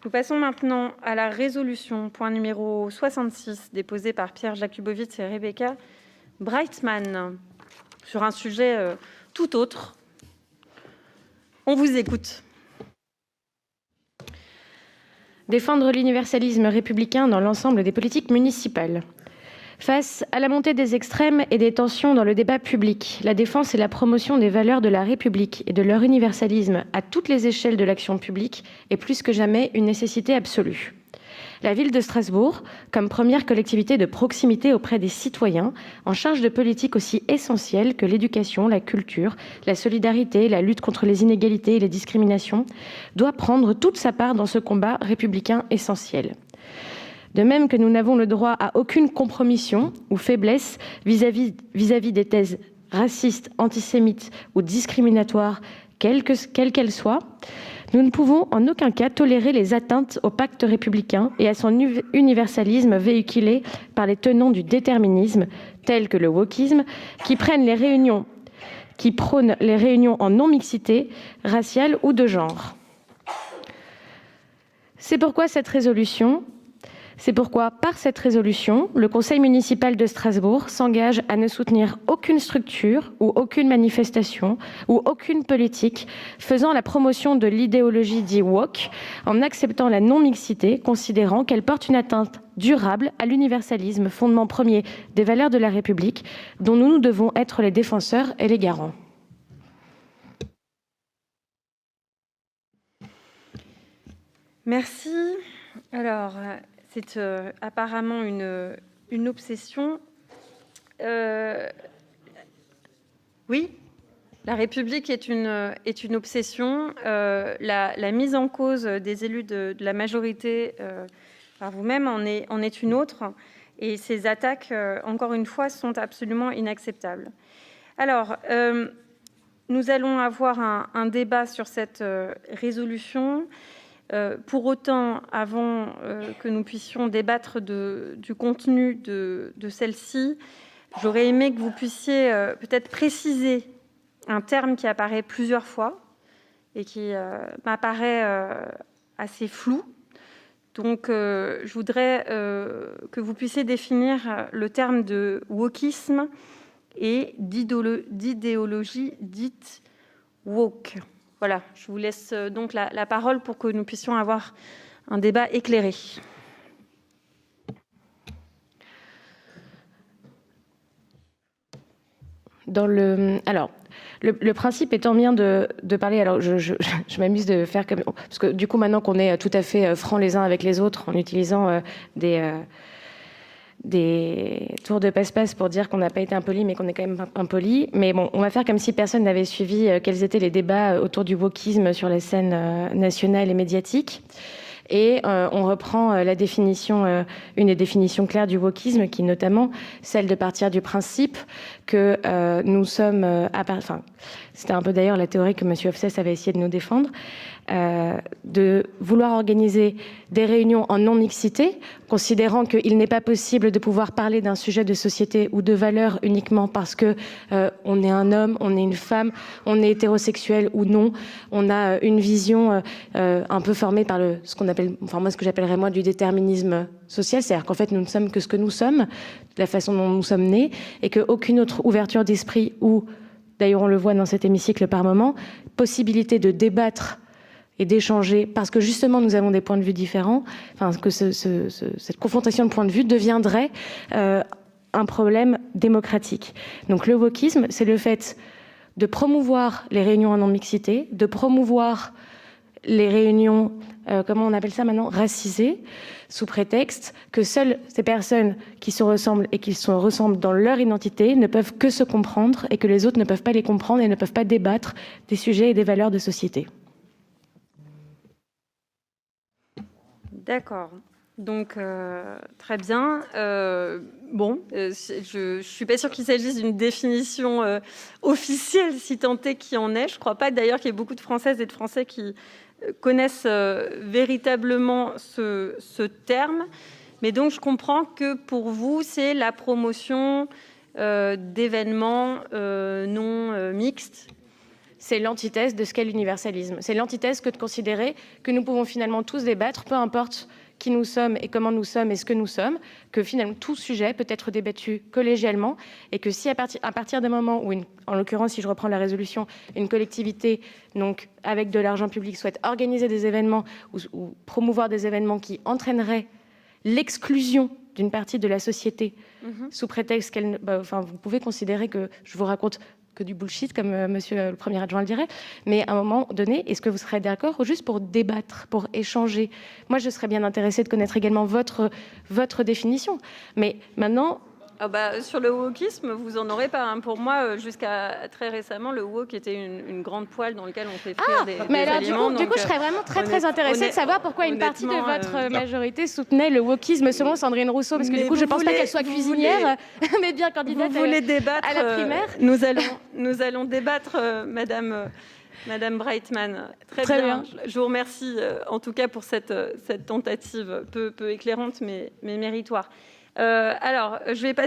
Nous passons maintenant à la résolution, point numéro 66, déposée par Pierre Jakubowicz et Rebecca Breitman, sur un sujet tout autre. On vous écoute. Défendre l'universalisme républicain dans l'ensemble des politiques municipales. Face à la montée des extrêmes et des tensions dans le débat public, la défense et la promotion des valeurs de la République et de leur universalisme à toutes les échelles de l'action publique est plus que jamais une nécessité absolue. La ville de Strasbourg, comme première collectivité de proximité auprès des citoyens, en charge de politiques aussi essentielles que l'éducation, la culture, la solidarité, la lutte contre les inégalités et les discriminations, doit prendre toute sa part dans ce combat républicain essentiel. De même que nous n'avons le droit à aucune compromission ou faiblesse vis-à-vis des thèses racistes, antisémites ou discriminatoires, quelles qu'elles soient, nous ne pouvons en aucun cas tolérer les atteintes au pacte républicain et à son universalisme véhiculé par les tenants du déterminisme, tels que le wokisme, qui prônent les réunions en non-mixité raciale ou de genre. C'est pourquoi par cette résolution, le Conseil municipal de Strasbourg s'engage à ne soutenir aucune structure ou aucune manifestation ou aucune politique faisant la promotion de l'idéologie dite woke en acceptant la non-mixité, considérant qu'elle porte une atteinte durable à l'universalisme, fondement premier des valeurs de la République, dont nous devons être les défenseurs et les garants. Merci. Alors, c'est apparemment une obsession. Oui, la République est une obsession. La mise en cause des élus de la majorité par vous-même en est une autre. Et ces attaques, encore une fois, sont absolument inacceptables. Alors, nous allons avoir un débat sur cette résolution. Pour autant, avant que nous puissions débattre du contenu de celle-ci, j'aurais aimé que vous puissiez peut-être préciser un terme qui apparaît plusieurs fois et qui m'apparaît assez flou. Donc, je voudrais que vous puissiez définir le terme de wokisme et d'idéologie dite woke. Voilà, je vous laisse donc la parole pour que nous puissions avoir un débat éclairé. Le principe étant bien de parler, alors je m'amuse de faire comme... Parce que du coup, maintenant qu'on est tout à fait francs les uns avec les autres, en utilisant des tours de passe-passe pour dire qu'on n'a pas été impoli, mais qu'on est quand même impoli. Mais bon, on va faire comme si personne n'avait suivi quels étaient les débats autour du wokisme sur la scène nationale et médiatique. Et on reprend la définition, une des définitions claires du wokisme, qui est notamment celle de partir du principe que nous sommes... c'était un peu d'ailleurs la théorie que M. Hofstede avait essayé de nous défendre, de vouloir organiser des réunions en non-mixité, considérant qu'il n'est pas possible de pouvoir parler d'un sujet de société ou de valeur uniquement parce que on est un homme, on est une femme, on est hétérosexuel ou non, on a une vision un peu formée par ce qu'on appelle, enfin moi ce que j'appellerais moi du déterminisme social, c'est-à-dire qu'en fait nous ne sommes que ce que nous sommes, de la façon dont nous sommes nés, et qu'aucune autre ouverture d'esprit ou, d'ailleurs on le voit dans cet hémicycle par moment, possibilité de débattre et d'échanger, parce que justement nous avons des points de vue différents, enfin que cette confrontation de points de vue deviendrait un problème démocratique. Donc le wokisme, c'est le fait de promouvoir les réunions en non-mixité, de promouvoir les réunions, comment on appelle ça maintenant, racisées, sous prétexte que seules ces personnes qui se ressemblent et qui se ressemblent dans leur identité ne peuvent que se comprendre et que les autres ne peuvent pas les comprendre et ne peuvent pas débattre des sujets et des valeurs de société. D'accord. Donc, très bien. Je ne suis pas sûre qu'il s'agisse d'une définition officielle, si tant est qu'il y en ait. Je ne crois pas d'ailleurs qu'il y ait beaucoup de Françaises et de Français qui connaissent véritablement ce terme. Mais donc, je comprends que pour vous, c'est la promotion d'événements non mixtes. c'est l'antithèse de ce qu'est l'universalisme. C'est l'antithèse que de considérer que nous pouvons finalement tous débattre, peu importe qui nous sommes et comment nous sommes et ce que nous sommes, que finalement tout sujet peut être débattu collégialement et que si à partir d'un moment où, en l'occurrence, si je reprends la résolution, une collectivité, donc avec de l'argent public, souhaite organiser des événements ou promouvoir des événements qui entraîneraient l'exclusion d'une partie de la société sous prétexte qu'elle... vous pouvez considérer que je vous raconte que du bullshit, comme monsieur le premier adjoint le dirait, mais à un moment donné, est-ce que vous serez d'accord juste pour débattre, pour échanger? Moi, je serais bien intéressée de connaître également votre définition. Mais maintenant... sur le wokisme, vous en aurez pas. Pour moi, jusqu'à très récemment, le wok était une grande poêle dans laquelle on fait frire des aliments. Du coup, je serais vraiment très intéressée de savoir pourquoi une partie de votre majorité soutenait le wokisme selon Sandrine Rousseau, parce que du coup, je ne pense pas qu'elle soit cuisinière, mais bien candidate à la primaire. Nous allons débattre, Madame Breitman. Très bien. Je vous remercie en tout cas pour cette tentative peu éclairante, mais méritoire. Alors, je vais passer